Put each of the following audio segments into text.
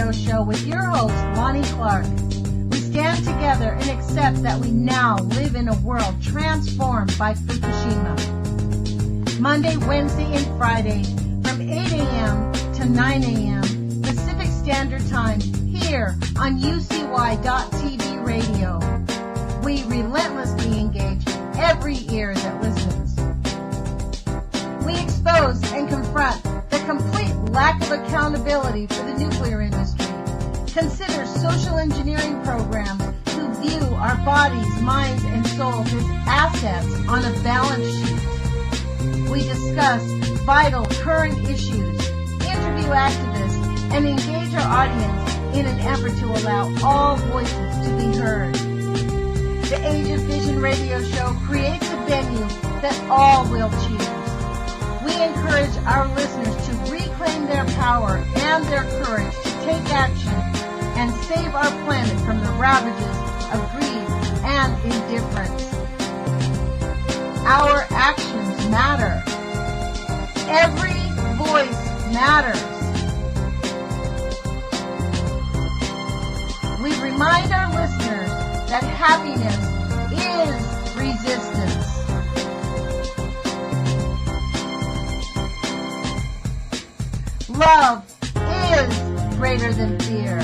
Radio Show with your host, Lonnie Clark. We stand together and accept that we now live in a world transformed by Fukushima. Monday, Wednesday, and Friday from 8 a.m. to 9 a.m. Pacific Standard Time here on UCY.TV Radio. We relentlessly engage every ear that listens. We expose and confront the complete lack of accountability for the nuclear industry. Consider social engineering programs who view our bodies, minds, and souls as assets on a balance sheet. We discuss vital current issues, interview activists, and engage our audience in an effort to allow all voices to be heard. The Age of Fission radio show creates a venue that all will choose. We encourage our listeners to reclaim their power and their courage to take action and save our planet from the ravages of greed and indifference. Our actions matter. Every voice matters. We remind our listeners that happiness is resistance. Love is greater than fear.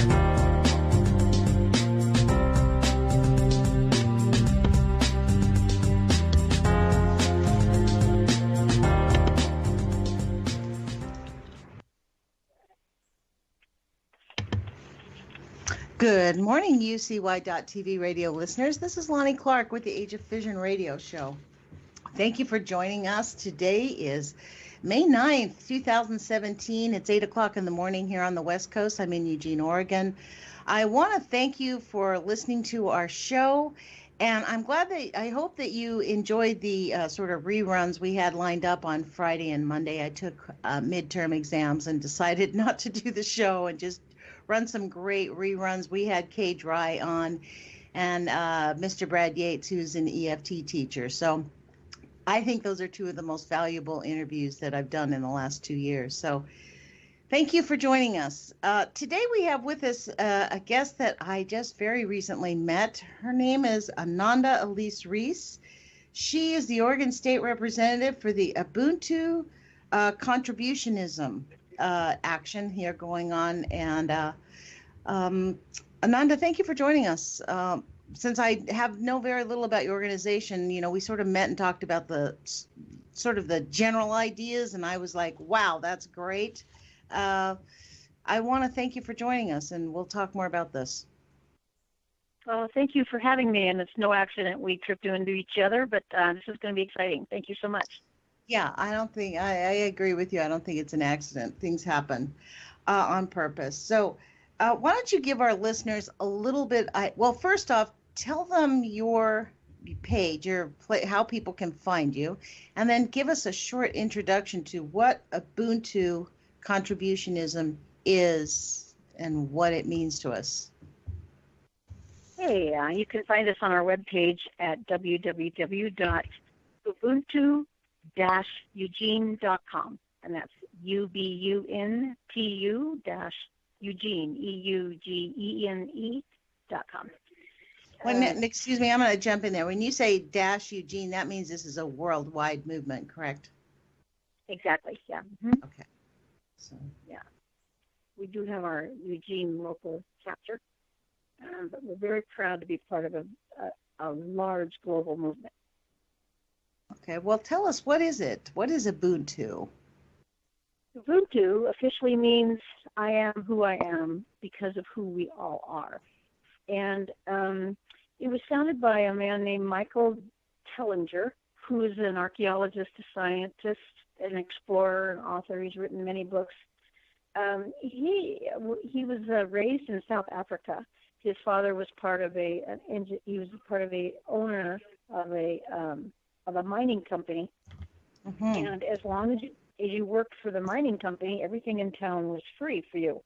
Good morning, UCY.TV radio listeners. This is Lonnie Clark with the Age of Fission radio show. Thank you for joining us. Today is May 9th, 2017. It's 8 o'clock in the morning here on the West Coast. I'm in Eugene, Oregon. I want to thank you for listening to our show, and I hope that you enjoyed the sort of reruns we had lined up on Friday and Monday. I took midterm exams and decided not to do the show and just run some great reruns. We had Kay Dry on and Mr. Brad Yates, who's an EFT teacher. So I think those are two of the most valuable interviews that I've done in the last 2 years. So thank you for joining us. Today we have with us a guest that I just very recently met. Her name is Ananda Elise Reese. She is the Oregon State Representative for the Ubuntu Contributionism action here going on. And Ananda, thank you for joining us. Since I know very little about your organization, we sort of met and talked about the general ideas, and I was like, wow, that's great. I want to thank you for joining us, and we'll talk more about this. Well, thank you for having me, and it's no accident we tripped into each other, but this is going to be exciting. Thank you so much. Yeah, I agree with you. I don't think it's an accident. Things happen on purpose. So why don't you give our listeners a little bit, first off, tell them your page, how people can find you, and then give us a short introduction to what Ubuntu Contributionism is and what it means to us. Hey, you can find us on our webpage at www.ubuntu-eugene.com, and that's Ubuntu-Eugene, EUGENE.com. Excuse me, I'm going to jump in there. When you say -Eugene, that means this is a worldwide movement, correct? Exactly, yeah. Mm-hmm. Okay. So. Yeah. We do have our Eugene local chapter, but we're very proud to be part of a large global movement. Okay, well, tell us, what is it? What is Ubuntu? Ubuntu officially means I am who I am because of who we all are. And it was founded by a man named Michael Tellinger, who is an archaeologist, a scientist, an explorer, an author. He's written many books. He was raised in South Africa. His father was part of the owner of a mining company. Mm-hmm. And as long as you worked for the mining company, everything in town was free for you.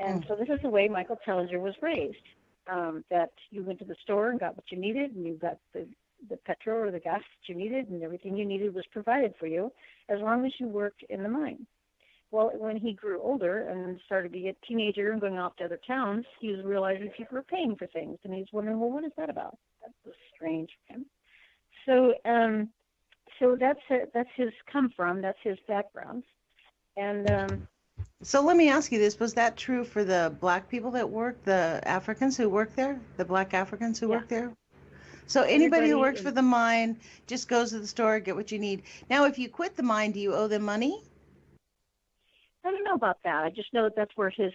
And so this is the way Michael Tellinger was raised. That you went to the store and got what you needed, and you got the petrol or the gas that you needed, and everything you needed was provided for you as long as you worked in the mine. Well, when he grew older and started to be a teenager and going off to other towns, he was realizing people were paying for things, and he's wondering, well, what is that about? That was strange for him. So, so that's his come from. That's his background. And so let me ask you this: was that true for the black people that work, the Africans who work there, the black Africans who work there? So anybody who works for the mine just goes to the store, get what you need. Now, if you quit the mine, do you owe them money? I don't know about that. I just know that that's where his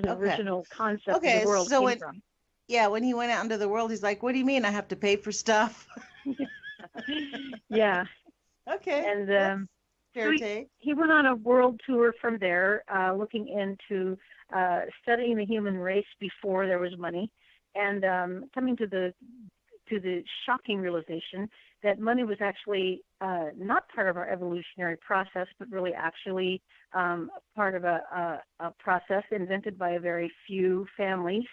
original concept of the world came from. Yeah, when he went out into the world, he's like, what do you mean I have to pay for stuff? Yeah. Okay. And fair take. He went on a world tour from there, looking into studying the human race before there was money, and coming to the shocking realization that money was actually not part of our evolutionary process, but really actually part of a process invented by a very few families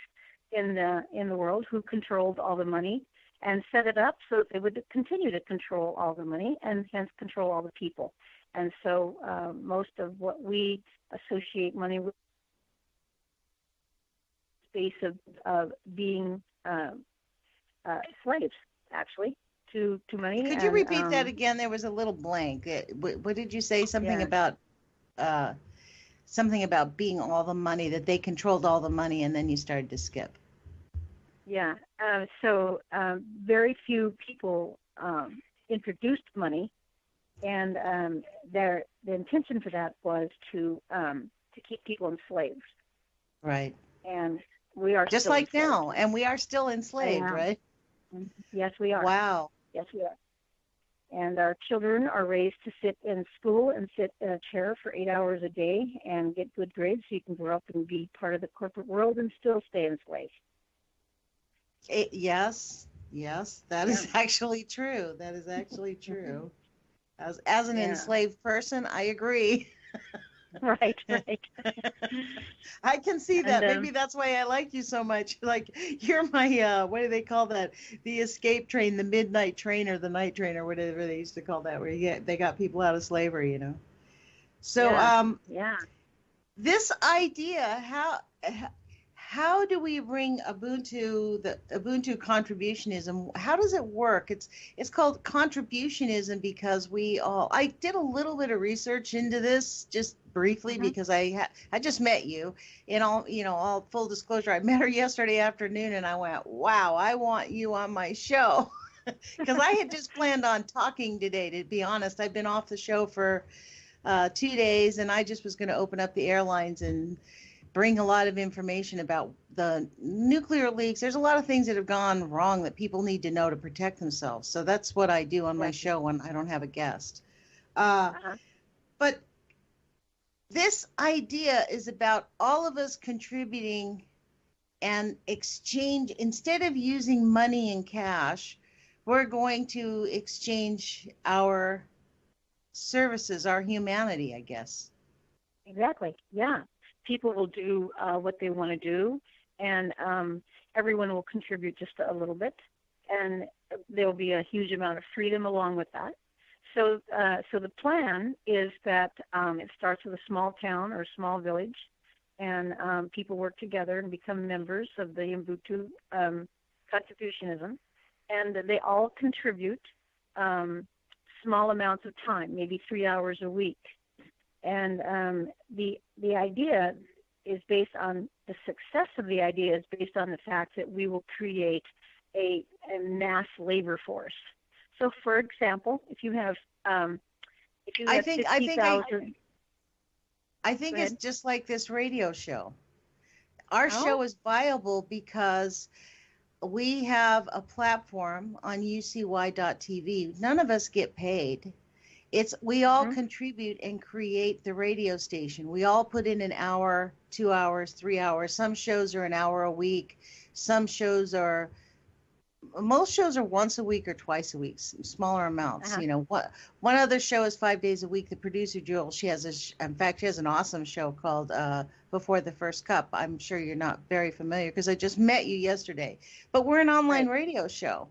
in the world who controlled all the money and set it up so that they would continue to control all the money and hence control all the people. And so most of what we associate money with is the space of being slaves, actually, to money. Could you repeat that again? There was a little blank. What did you say? Something about being all the money, that they controlled all the money, and then you started to skip. Yeah. So very few people introduced money, and the intention for that was to keep people enslaved. Right. And we are just still like enslaved. now, and we are still enslaved, right? Yes, we are. Wow. Yes, we are. And our children are raised to sit in school and sit in a chair for 8 hours a day and get good grades so you can grow up and be part of the corporate world and still stay enslaved. Yes, that is actually true. That is actually true. As an enslaved person, I agree. Right. I can see that. Maybe that's why I like you so much. Like, you're my, what do they call that? The escape train, the midnight train, or the night train, or whatever they used to call that, where they got people out of slavery, you know? So, this idea, how do we bring Ubuntu, the Ubuntu contributionism, how does it work? It's called contributionism because I did a little bit of research into this just briefly because I just met you. In all full disclosure, I met her yesterday afternoon and I went, wow, I want you on my show. Because I had just planned on talking today, to be honest. I've been off the show for 2 days and I just was going to open up the airlines and bring a lot of information about the nuclear leaks. There's a lot of things that have gone wrong that people need to know to protect themselves. So that's what I do on my show when I don't have a guest. But this idea is about all of us contributing and exchange. Instead of using money and cash, we're going to exchange our services, our humanity, I guess. Exactly. Yeah. People will do what they want to do, and everyone will contribute just a little bit, and there will be a huge amount of freedom along with that. So the plan is that it starts with a small town or a small village, and people work together and become members of the Ubuntu Contributionism, and they all contribute small amounts of time, maybe 3 hours a week. And the idea is based on the success of the idea is based on the fact that we will create a mass labor force. So, for example, if you have 50,000, I think it's just like this radio show. Our show is viable because we have a platform on ucy.tv. None of us get paid. We all contribute and create the radio station. We all put in an hour, 2 hours, 3 hours. Some shows are an hour a week. Most shows are once a week or twice a week, smaller amounts. One other show is 5 days a week. The producer, Jewel, she has an awesome show called Before the First Cup. I'm sure you're not very familiar because I just met you yesterday. But we're an online radio show.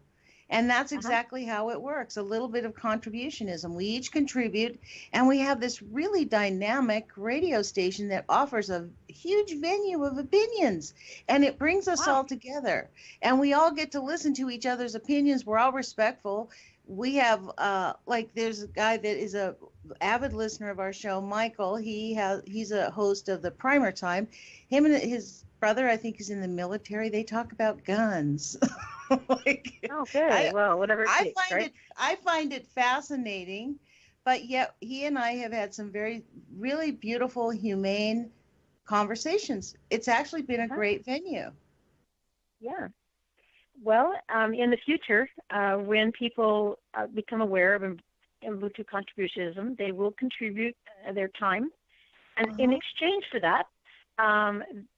And that's exactly how it works. A little bit of contributionism. We each contribute, and we have this really dynamic radio station that offers a huge venue of opinions, and it brings us all together. And we all get to listen to each other's opinions. We're all respectful. We have there's a guy that is a avid listener of our show, Michael. He's a host of the Primer Time. Him and his brother, I think, is in the military. They talk about guns. Okay, well, whatever it takes, right? I find it fascinating, but yet he and I have had some really beautiful, humane conversations. It's actually been a great venue. Yeah. Well, in the future, when people become aware of Ubuntu Contributionism, they will contribute their time, and in exchange for that,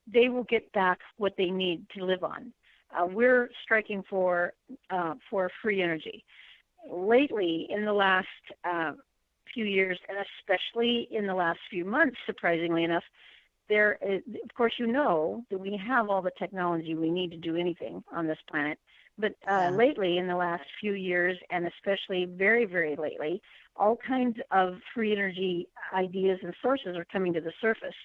they will get back what they need to live on. We're striking for free energy. Lately, in the last few years, and especially in the last few months, surprisingly enough, of course, you know that we have all the technology we need to do anything on this planet. But lately, in the last few years, and especially very, very lately, all kinds of free energy ideas and sources are coming to the surface.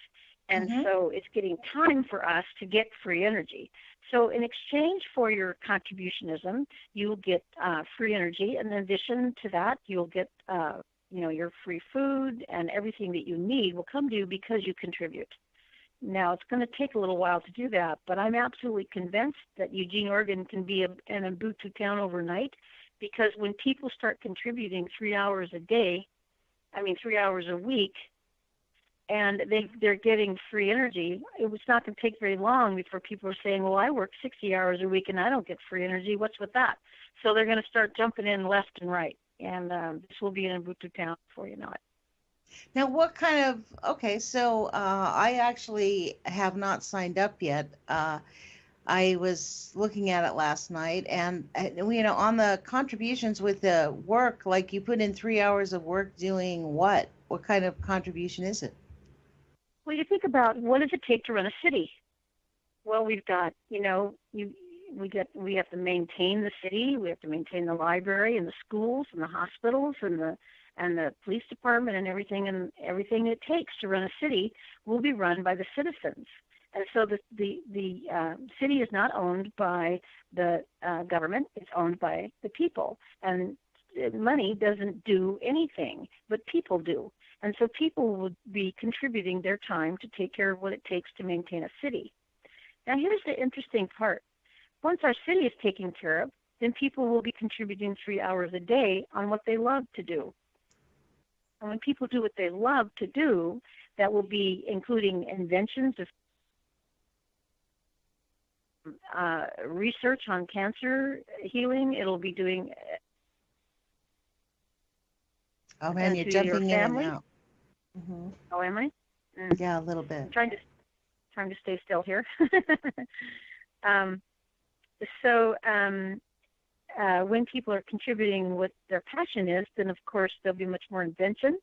And so it's getting time for us to get free energy. So in exchange for your contributionism, you'll get free energy. And in addition to that, you'll get your free food, and everything that you need will come to you because you contribute. Now, it's going to take a little while to do that, but I'm absolutely convinced that Eugene, Oregon can be an Ubuntu town overnight, because when people start contributing 3 hours a day, 3 hours a week, and they're getting free energy, it's not going to take very long before people are saying, well, I work 60 hours a week and I don't get free energy. What's with that? So they're going to start jumping in left and right, and this will be an Ubuntu town before you know it. Now, what kind of, so I actually have not signed up yet. I was looking at it last night, and, on the contributions with the work, like you put in 3 hours of work doing what? What kind of contribution is it? Well, you think about, what does it take to run a city? Well, we've got, we have to maintain the city. We have to maintain the library and the schools and the hospitals and the police department, and everything it takes to run a city will be run by the citizens. And so the city is not owned by the government; it's owned by the people. And money doesn't do anything, but people do. And so people would be contributing their time to take care of what it takes to maintain a city. Now, here's the interesting part. Once our city is taken care of, then people will be contributing 3 hours a day on what they love to do. And when people do what they love to do, that will be including inventions of research on cancer healing. It'll be doing... Oh, man, you're jumping in and out. Mm-hmm. Oh, am I? Yeah, a little bit. I'm trying to stay still here. When people are contributing what their passion is, then of course there'll be much more invention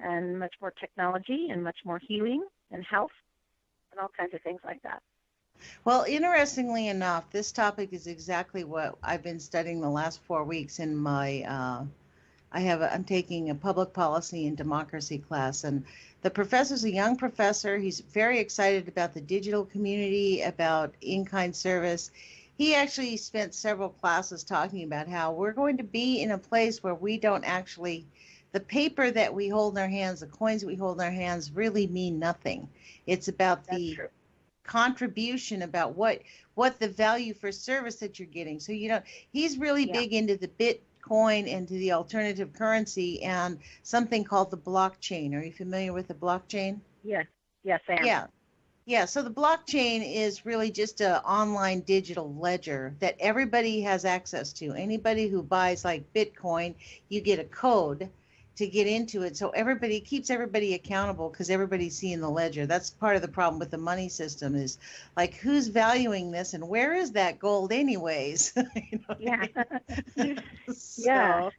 and much more technology and much more healing and health and all kinds of things like that. Well, interestingly enough, this topic is exactly what I've been studying the last 4 weeks in my I'm taking a public policy and democracy class, and the professor's a young professor. He's very excited about the digital community, about in-kind service. He actually spent several classes talking about how we're going to be in a place where we don't actually, the paper that we hold in our hands, the coins that we hold in our hands really mean nothing. It's about the contribution, about what the value for service that you're getting. So, he's really big into the Bitcoin and to the alternative currency and something called the blockchain. Are you familiar with the blockchain? Yes, I am. Yeah. So the blockchain is really just an online digital ledger that everybody has access to. Anybody who buys like Bitcoin, you get a code to get into it. So everybody keeps everybody accountable because everybody's seeing the ledger. That's part of the problem with the money system is like, who's valuing this and where is that gold anyways? Yeah. Yeah.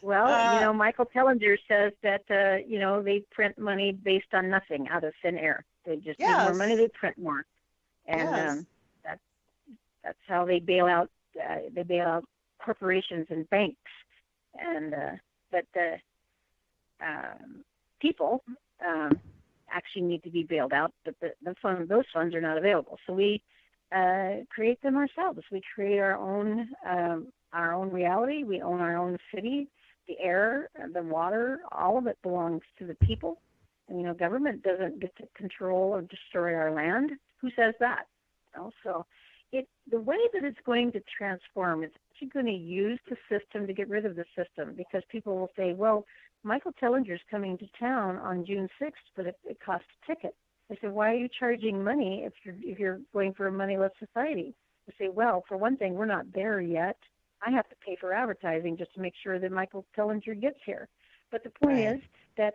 Well, Michael Tellinger says that, they print money based on nothing out of thin air. They just need more money, they print more. And that's how they bail out corporations and banks, and but the people actually need to be bailed out, but those funds are not available. So we create them ourselves. We create our own reality. We own our own city. The air, the water, all of it belongs to the people. And, government doesn't get to control or destroy our land. Who says that? So the way that it's going to transform, it's actually going to use the system to get rid of the system, because people will say, well, Michael Tellinger's coming to town on June 6th, but it costs a ticket. I said, why are you charging money if you're going for a moneyless society? I say, well, for one thing, we're not there yet. I have to pay for advertising just to make sure that Michael Tellinger gets here. But the point is that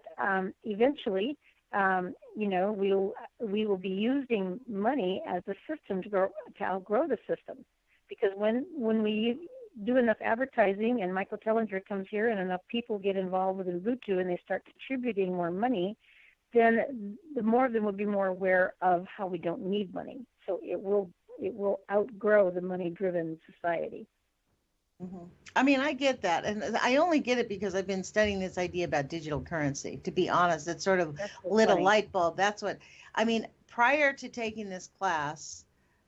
eventually, we will be using money as a system to outgrow the system. Because when we do enough advertising and Michael Tellinger comes here and enough people get involved with Ubuntu and they start contributing more money, then the more of them will be more aware of how we don't need money. So it will outgrow the money-driven society. Mm-hmm. I mean, I get that, and I only get it because I've been studying this idea about digital currency. To be honest, it sort of lit a light bulb. That's what I mean. Prior to taking this class,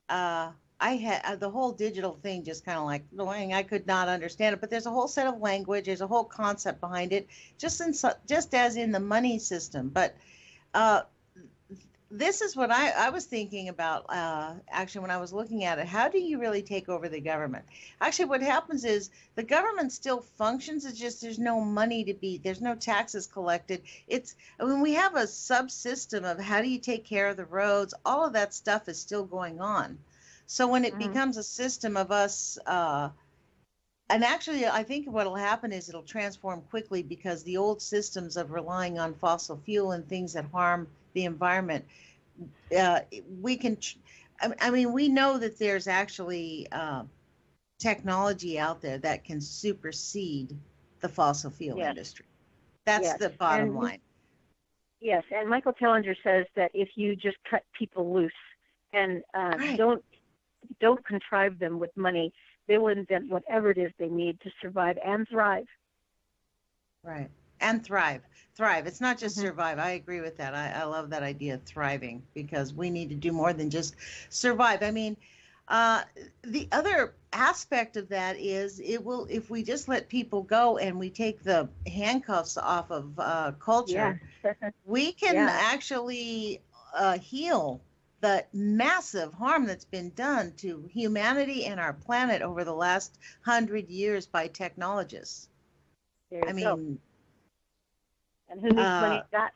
I had the whole digital thing just kind of like annoying. I could not understand it, but there's a whole set of language, there's a whole concept behind it, just as in the money system. But this is what I was thinking about, actually, when I was looking at it. How do you really take over the government? Actually, what happens is the government still functions. It's just there's no money there's no taxes collected. We have a subsystem of how do you take care of the roads. All of that stuff is still going on. So when it becomes a system of us, and actually, I think what will happen is it'll transform quickly, because the old systems of relying on fossil fuel and things that harm the environment, we know that there's actually technology out there that can supersede the fossil fuel industry. That's the bottom line. Yes, and Michael Tellinger says that if you just cut people loose and don't contrive them with money, they will invent whatever it is they need to survive and thrive. Right. And thrive. It's not just survive. I agree with that. I love that idea of thriving, because we need to do more than just survive. I mean, the other aspect of that is if we just let people go and we take the handcuffs off of culture, we can actually heal the massive harm that's been done to humanity and our planet over the last 100 years by technologists. I mean, and who needs money for that?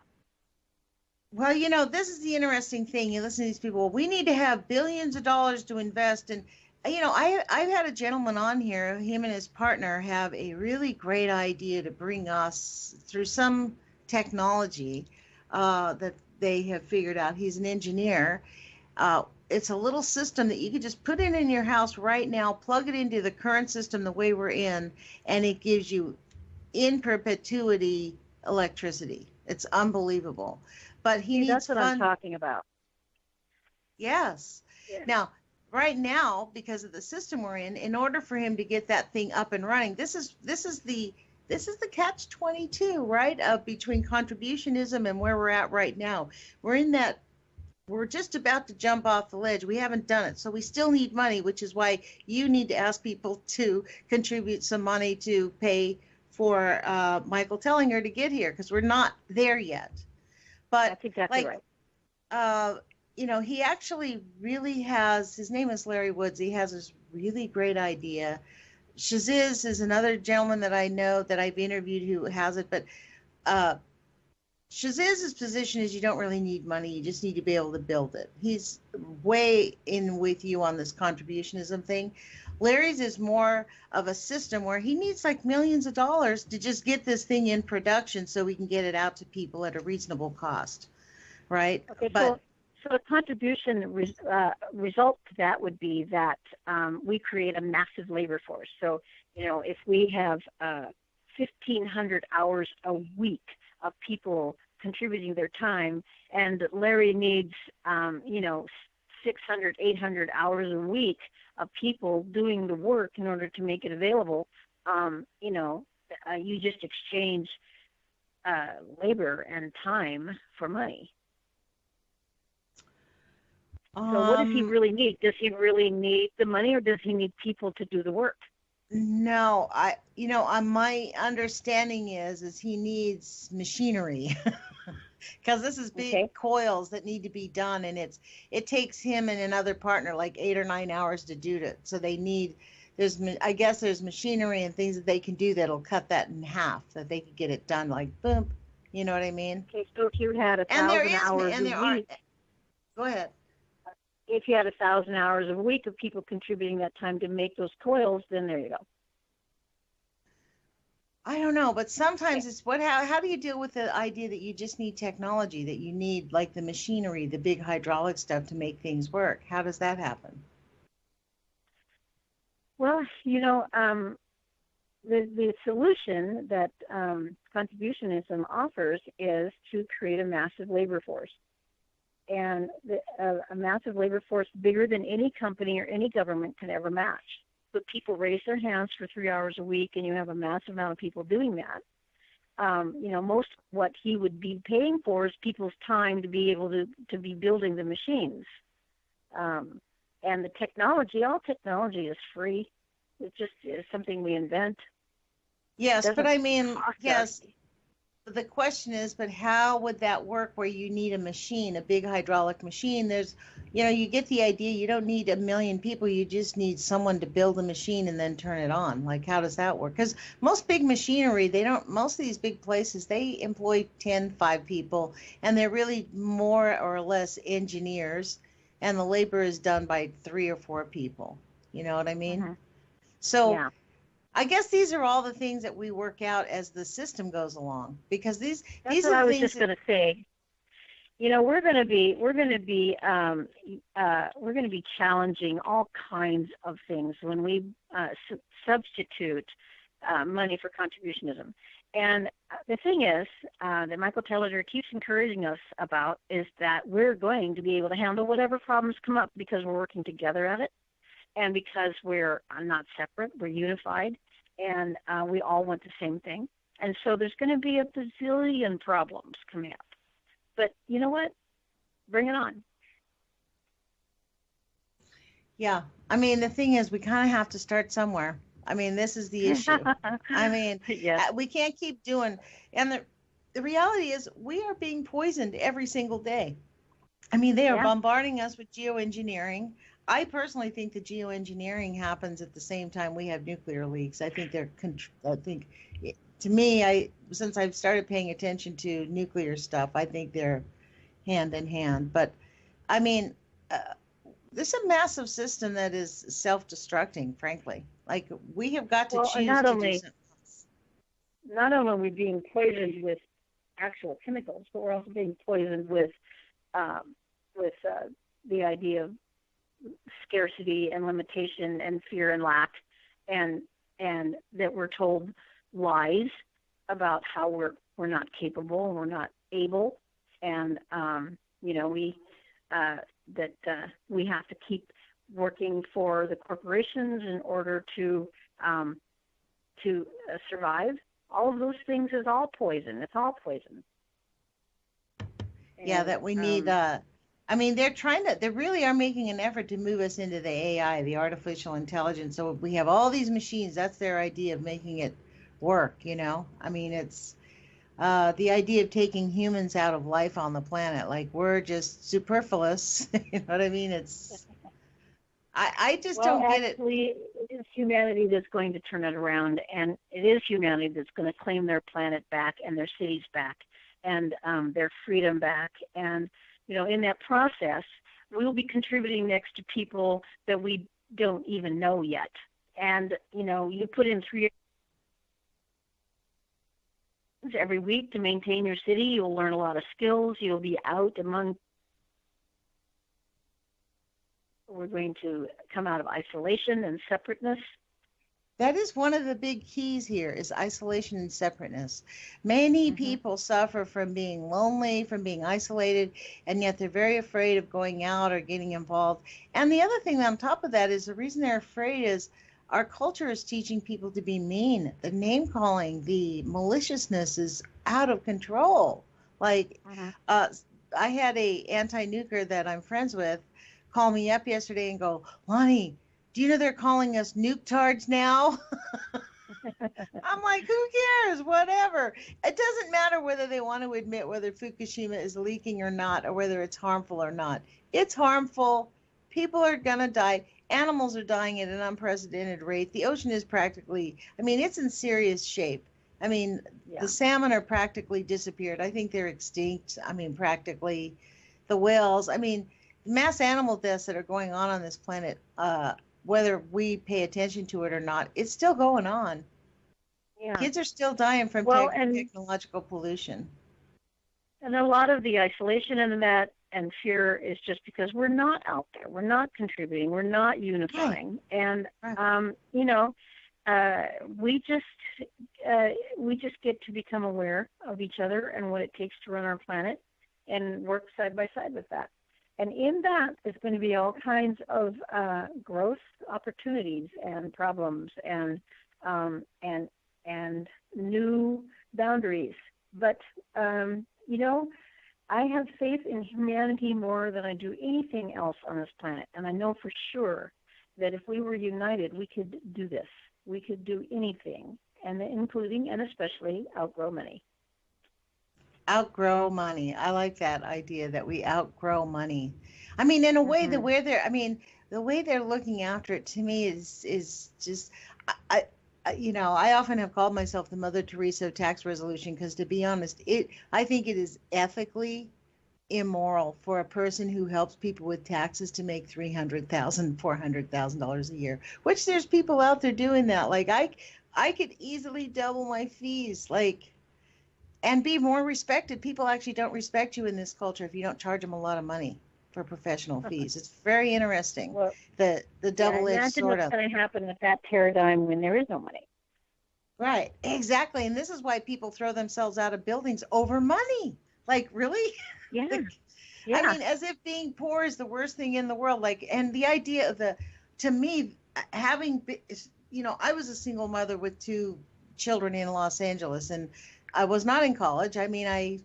Well, this is the interesting thing. You listen to these people. We need to have billions of dollars to invest. And, I've had a gentleman on here. Him and his partner have a really great idea to bring us through some technology that they have figured out. He's an engineer. It's a little system that you could just put in your house right now, plug it into the current system the way we're in, and it gives you in perpetuity electricity. It's unbelievable. But he needs that's what I'm talking about. Yes. Yeah. Now, right now, because of the system we're in order for him to get that thing up and running, this is the catch-22, right? Between contributionism and where we're at right now. We're just about to jump off the ledge. We haven't done it. So we still need money, which is why you need to ask people to contribute some money to pay for Michael Tellinger to get here, because we're not there yet. But that's exactly right. He actually really has, his name is Larry Woods. He has this really great idea. Shaziz is another gentleman that I know that I've interviewed who has it. But Shaziz's position is you don't really need money. You just need to be able to build it. He's way in with you on this contributionism thing. Larry's is more of a system where he needs like millions of dollars to just get this thing in production so we can get it out to people at a reasonable cost, right? Okay, so a contribution result to that would be that we create a massive labor force. So, if we have 1,500 hours a week of people contributing their time, and Larry needs, 600, 800 hours a week of people doing the work in order to make it available, you just exchange labor and time for money. So what does he really need? Does he really need the money, or does he need people to do the work? No, my understanding is he needs machinery. Because this is big coils that need to be done, and it takes him and another partner like 8 or 9 hours to do it. So there's machinery and things that they can do that'll cut that in half, that they can get it done like boom. You know what I mean? Okay, so if you had 1,000 hours a week, go ahead. If you had 1,000 hours a week of people contributing that time to make those coils, then there you go. I don't know, but sometimes it's how do you deal with the idea that you just need technology, that you need like the machinery, the big hydraulic stuff to make things work? How does that happen? Well, the solution that contributionism offers is to create a massive labor force. And a massive labor force bigger than any company or any government can ever match. But people raise their hands for 3 hours a week, and you have a massive amount of people doing that. Most what he would be paying for is people's time to be able to be building the machines. And the technology, all technology is free. It just is something we invent. Yes, but I mean, yes. The question is, but how would that work where you need a machine, a big hydraulic machine? There's, you get the idea. You don't need a million people. You just need someone to build a machine and then turn it on. Like, how does that work? Because most big machinery, most of these big places, they employ 5 people, and they're really more or less engineers, and the labor is done by 3 or 4 people. You know what I mean? Mm-hmm. So. Yeah. I guess these are all the things that we work out as the system goes along, because these That's these what are I was things just going to say. We're going to be challenging all kinds of things when we substitute money for contributionism. And the thing is that Michael Taylor keeps encouraging us about is that we're going to be able to handle whatever problems come up because we're working together at it. And because we're not separate, we're unified, and we all want the same thing. And so there's going to be a bazillion problems coming up. But you know what? Bring it on. Yeah. I mean, the thing is, we kind of have to start somewhere. I mean, this is the issue. I mean, yes. We can't keep doing. And the reality is we are being poisoned every single day. I mean, they are bombarding us with geoengineering. I personally think the geoengineering happens at the same time we have nuclear leaks. I think since I've started paying attention to nuclear stuff, I think they're hand in hand. But I mean, this is a massive system that is self-destructing, frankly. Like, we have got to choose to do something. Not only are we being poisoned with actual chemicals, but we're also being poisoned with the idea of scarcity and limitation and fear and lack, and that we're told lies about how we're not capable and we're not able, and we have to keep working for the corporations in order to survive. All of those things is all poison. It's all poison. Yeah, that we need. I mean, they really are making an effort to move us into the AI, the artificial intelligence. So we have all these machines. That's their idea of making it work, I mean, it's the idea of taking humans out of life on the planet. Like, we're just superfluous. You know what I mean? I just don't get it. Actually, it is humanity that's going to turn it around, and it is humanity that's going to claim their planet back and their cities back and their freedom back. And in that process, we will be contributing next to people that we don't even know yet. And, you put in 3 hours every week to maintain your city. You'll learn a lot of skills. You'll be out among. We're going to come out of isolation and separateness. That is one of the big keys here is isolation and separateness. Many Mm-hmm. people suffer from being lonely, from being isolated, and yet they're very afraid of going out or getting involved. And the other thing on top of that is the reason they're afraid is our culture is teaching people to be mean. The name calling, the maliciousness is out of control. Like, Mm-hmm. uh, I had a anti-nuker that I'm friends with call me up yesterday and go, Lonnie, do you know they're calling us nuke-tards now? I'm like, who cares? Whatever. It doesn't matter whether they want to admit whether Fukushima is leaking or not, or whether it's harmful or not. It's harmful. People are going to die. Animals are dying at an unprecedented rate. The ocean is practically, I mean, it's in serious shape. I mean, Yeah. the salmon are practically disappeared. I think they're extinct. I mean, practically. The whales. I mean, mass animal deaths that are going on this planet, whether we pay attention to it or not, it's still going on. Yeah. Kids are still dying from technological pollution. And a lot of the isolation and that and fear is just because we're not out there. We're not contributing. We're not unifying. Right. And, you know, we just get to become aware of each other and what it takes to run our planet and work side by side with that. And in that is going to be all kinds of growth opportunities and problems and new boundaries. But, you know, I have faith in humanity more than I do anything else on this planet. And I know for sure that if we were united, we could do this. We could do anything, and including and especially outgrow money. Outgrow money. I like that idea that we outgrow money. I mean, in a way, the way they're looking after it to me is just, I often have called myself the Mother Teresa of tax resolution because, to be honest, I think it is ethically immoral for a person who helps people with taxes to make $300,000, $400,000 a year. Which there's people out there doing that. Like I could easily double my fees, and be more respected. People actually don't respect you in this culture if you don't charge them a lot of money for professional fees. It's very interesting. Well, the double-edged sword. Imagine what's going to happen with that paradigm when there is no money. Right, exactly. And this is why people throw themselves out of buildings over money. Like, really? Yeah. Yeah. I mean, as if being poor is the worst thing in the world. And the idea of to me, having, I was a single mother with 2 children in Los Angeles, and I was not in college. I mean, I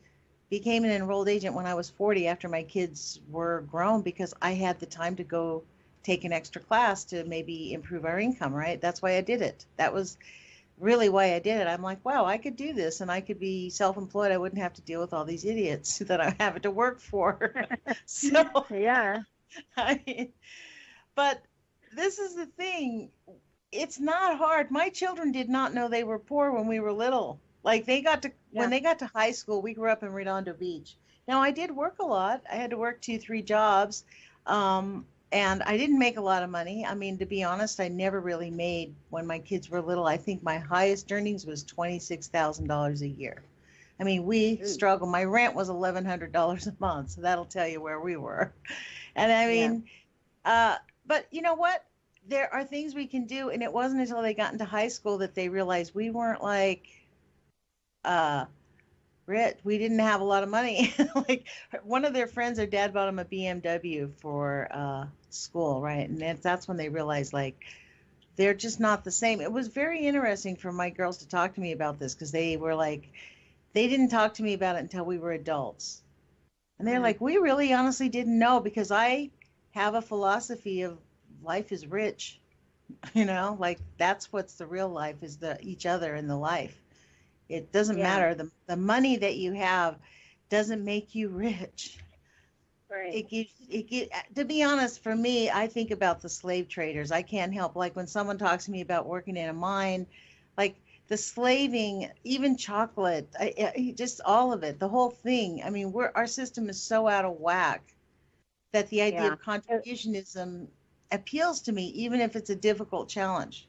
became an enrolled agent when I was 40 after my kids were grown because I had the time to go take an extra class to maybe improve our income, right? That's why I did it. That was really why I did it. I'm like, wow, I could do this and I could be self-employed. I wouldn't have to deal with all these idiots that I'm having to work for. So, yeah. I mean, but this is the thing. It's not hard. My children did not know they were poor when we were little. Like when they got to high school, we grew up in Redondo Beach. Now I did work a lot. I had to work 2-3 jobs. And I didn't make a lot of money. I mean, to be honest, I never really made, when my kids were little, I think my highest earnings was $26,000 a year. I mean, we struggled. My rent was $1,100 a month. So that'll tell you where we were. And I mean, but you know what? There are things we can do. And it wasn't until they got into high school that they realized we weren't like, rich. We didn't have a lot of money. Like one of their friends, their dad bought them a BMW for school, right? And that's when they realized like they're just not the same. It was very interesting for my girls to talk to me about this because they were like, they didn't talk to me about it until we were adults. And they're like, we really honestly didn't know because I have a philosophy of life is rich, like that's what's the real life is each other in the life. It doesn't matter. The money that you have doesn't make you rich. Right. To be honest, for me, I think about the slave traders. I can't help, like when someone talks to me about working in a mine, like the slaving, even chocolate, just all of it, the whole thing. I mean, our system is so out of whack that the idea of contributionism appeals to me, even if it's a difficult challenge.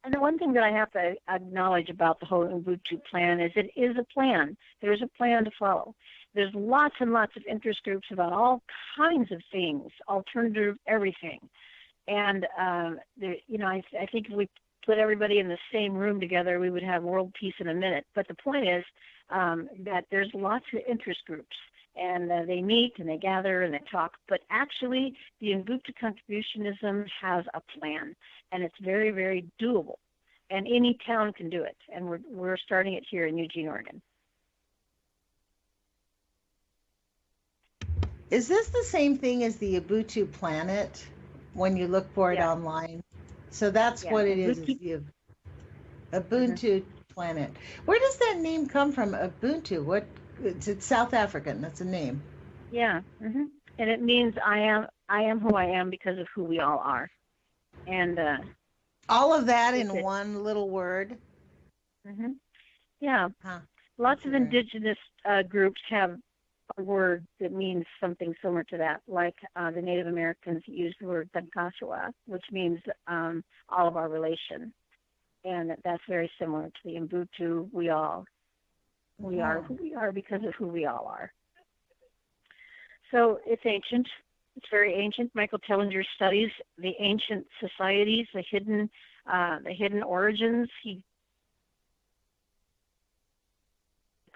And the one thing that I have to acknowledge about the whole Ubuntu plan is it is a plan. There's a plan to follow. There's lots and lots of interest groups about all kinds of things, alternative everything. And, I think if we put everybody in the same room together, we would have world peace in a minute. But the point is that there's lots of interest groups, and they meet and they gather and they talk. But actually, the Ubuntu Contributionism has a plan, and it's very, very doable. And any town can do it, and we're starting it here in Eugene, Oregon. Is this the same thing as the Ubuntu Planet when you look for it online? So that's what it is the Ubuntu Planet. Where does that name come from, Ubuntu? What? It's South African. That's a name. Yeah, and it means I am who I am because of who we all are. And all of that in one little word. Yeah. Lots of indigenous groups have a word that means something similar to that, like the Native Americans use the word Tankashawa, which means all of our relation. And that's very similar to the Ubuntu, we are who we are because of who we all are. So it's ancient. It's very ancient. Michael Tellinger studies the ancient societies, the hidden origins. He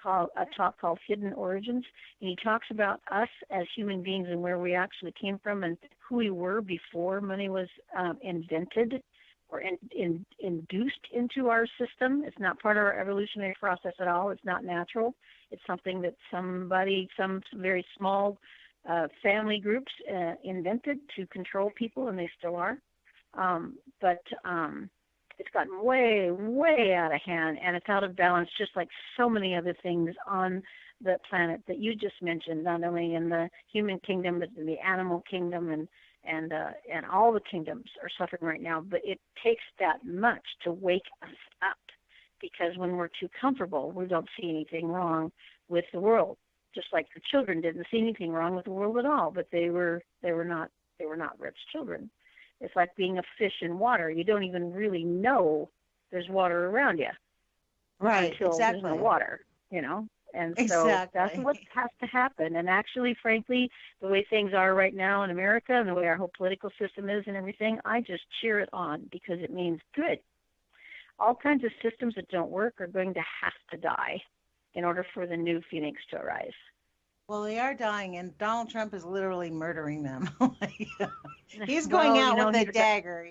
called a talk called Hidden Origins, and he talks about us as human beings and where we actually came from and who we were before money was invented or induced into our system. It's not part of our evolutionary process at all. It's not natural. It's something that some very small family groups invented to control people, and they still are. But it's gotten way, way out of hand, and it's out of balance, just like so many other things on the planet that you just mentioned, not only in the human kingdom, but in the animal kingdom, and all the kingdoms are suffering right now. But it takes that much to wake us up, because when we're too comfortable, we don't see anything wrong with the world. Just like the children didn't see anything wrong with the world at all, but they were not rich children. It's like being a fish in water. You don't even really know there's water around you, right? Until there's no water, And so that's what has to happen. And actually, frankly, the way things are right now in America and the way our whole political system is and everything, I just cheer it on because it means good. All kinds of systems that don't work are going to have to die in order for the new phoenix to arise. Well, they are dying, and Donald Trump is literally murdering them. He's going out with a dagger,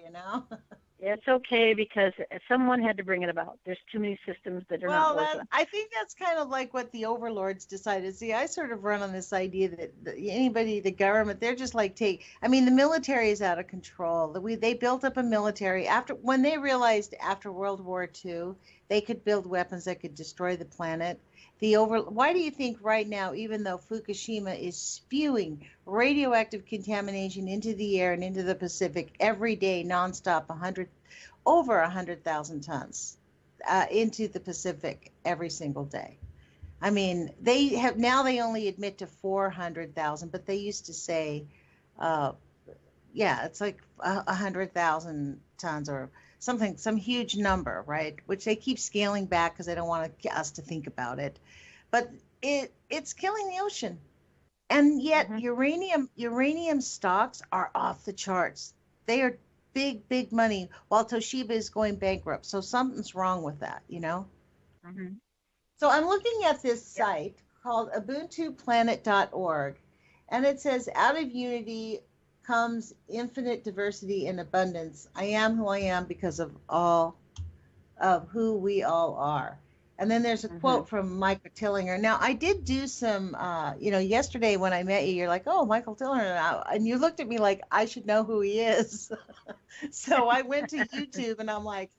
It's okay because someone had to bring it about. There's too many systems that are not working. I think that's kind of like what the overlords decided. See, I sort of run on this idea that the government, they're just like the military is out of control. They built up a military when they realized after World War II they could build weapons that could destroy the planet. Why do you think right now, even though Fukushima is spewing radioactive contamination into the air and into the Pacific every day, nonstop, over 100,000 tons into the Pacific every single day? I mean, they only admit to 400,000, but they used to say, it's like 100,000 tons or something, some huge number, right? Which they keep scaling back because they don't want us to think about it. But it's killing the ocean. And yet uranium stocks are off the charts. They are big, big money while Toshiba is going bankrupt. So something's wrong with that, So I'm looking at this site called ubuntuplanet.org, and it says, out of unity comes infinite diversity and abundance. I am who I am because of all of who we all are. And then there's a quote from Michael Tellinger. Now, I did do some, yesterday when I met you, you're like, oh, Michael Tellinger. And you looked at me like I should know who he is. So I went to YouTube and I'm like,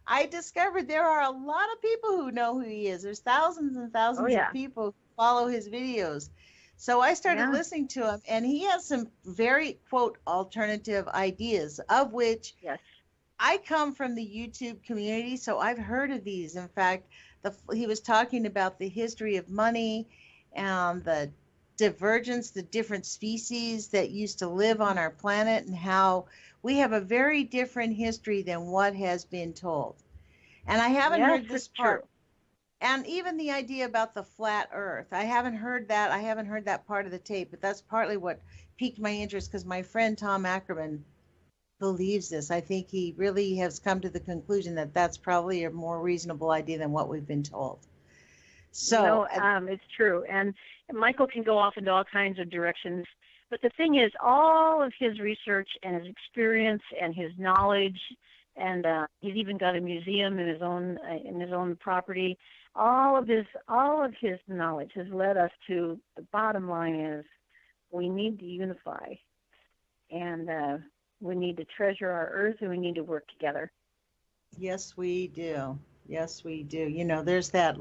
I discovered there are a lot of people who know who he is. There's thousands and thousands of people who follow his videos. So I started listening to him, and he has some very, quote, alternative ideas, of which I come from the YouTube community, so I've heard of these. In fact, he was talking about the history of money and the divergence, the different species that used to live on our planet, and how we have a very different history than what has been told. And I haven't heard this part. And even the idea about the flat earth, I haven't heard that. I haven't heard that part of the tape, but that's partly what piqued my interest, because my friend Tom Ackerman believes this. I think he really has come to the conclusion that that's probably a more reasonable idea than what we've been told. So, it's true. And Michael can go off into all kinds of directions. But the thing is, all of his research and his experience and his knowledge, and he's even got a museum in his own property. All of his knowledge has led us to the bottom line is we need to unify, and we need to treasure our earth, and we need to work together. Yes, we do. Yes, we do. You know, there's that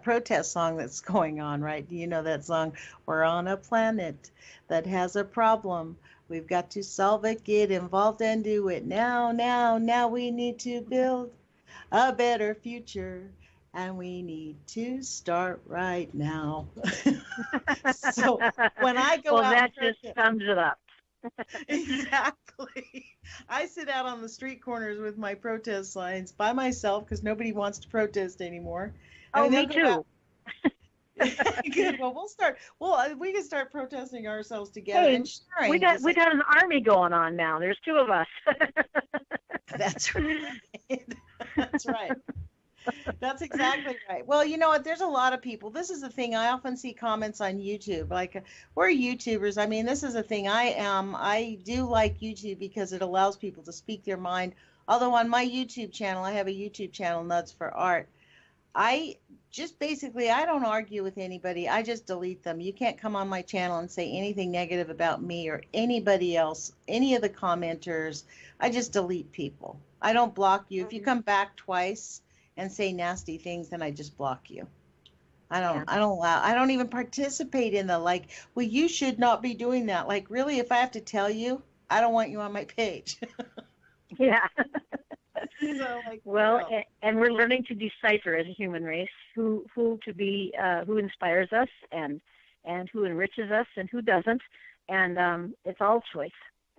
protest song that's going on, right? Do you know that song? We're on a planet that has a problem. We've got to solve it, get involved, and do it now, now, now. We need to build a better future, and we need to start right now. So when I go well, out, that just sums it up. Exactly. I sit out on the street corners with my protest signs by myself because nobody wants to protest anymore. Oh, me too. Good. Well, we can start protesting ourselves together Hey, and sharing. We got an army going on now. There's two of us. That's right. That's right. That's exactly right. Well, you know what? There's a lot of people. This is the thing. I often see comments on YouTube. Like, we're YouTubers. I mean, this is the thing. I do like YouTube because it allows people to speak their mind. Although on my YouTube channel, I have a YouTube channel, Nuts for Art. I don't argue with anybody. I just delete them. You can't come on my channel and say anything negative about me or anybody else, any of the commenters. I just delete people. I don't block you. If you come back twice and say nasty things, then I just block you. I don't even participate in the well, you should not be doing that. Like, really, if I have to tell you, I don't want you on my page. Yeah. So, and we're learning to decipher as a human race who inspires us and who enriches us and who doesn't, and it's all choice.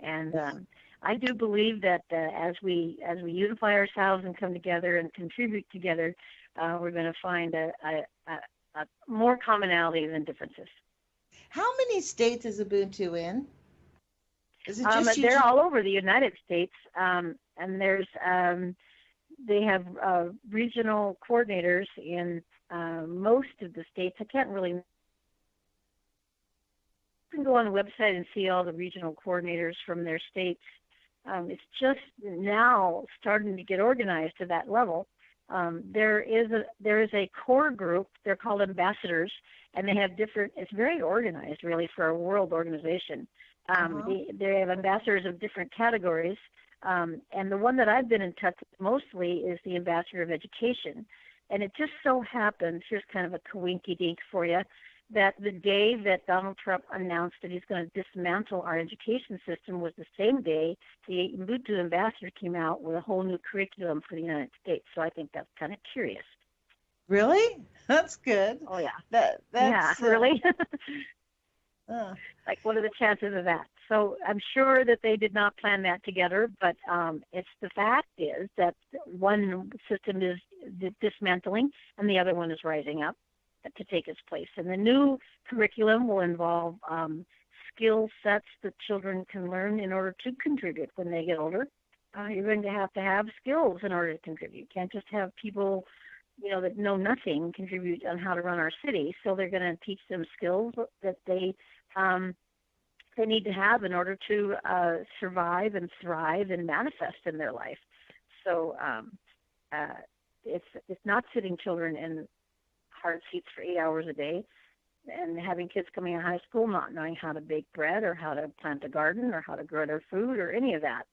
And I do believe that as we unify ourselves and come together and contribute together, we're going to find a more commonality than differences. How many states is Ubuntu in? Is it just they're all over the United States, and there's they have regional coordinators in most of the states. I can't really. You can go on the website and see all the regional coordinators from their states. It's just now starting to get organized to that level. There is a core group. They're called ambassadors, and they have different. It's very organized, really, for a world organization. They have ambassadors of different categories, and the one that I've been in touch with mostly is the ambassador of education. And it just so happens, here's kind of a coinky-dink for you, that the day that Donald Trump announced that he's going to dismantle our education system was the same day the Ubuntu ambassador came out with a whole new curriculum for the United States. So I think that's kind of curious. Really? That's good. Oh, yeah. That's really? Like, what are the chances of that? So I'm sure that they did not plan that together, but it's the fact is that one system is dismantling and the other one is rising up to take its place. And the new curriculum will involve skill sets that children can learn in order to contribute when they get older. You're going to have skills in order to contribute. You can't just have people, that know nothing contribute on how to run our city. So they're going to teach them skills that they need to have in order to survive and thrive and manifest in their life. So it's not sitting children in hard seats for 8 hours a day and having kids coming out of high school not knowing how to bake bread or how to plant a garden or how to grow their food or any of that.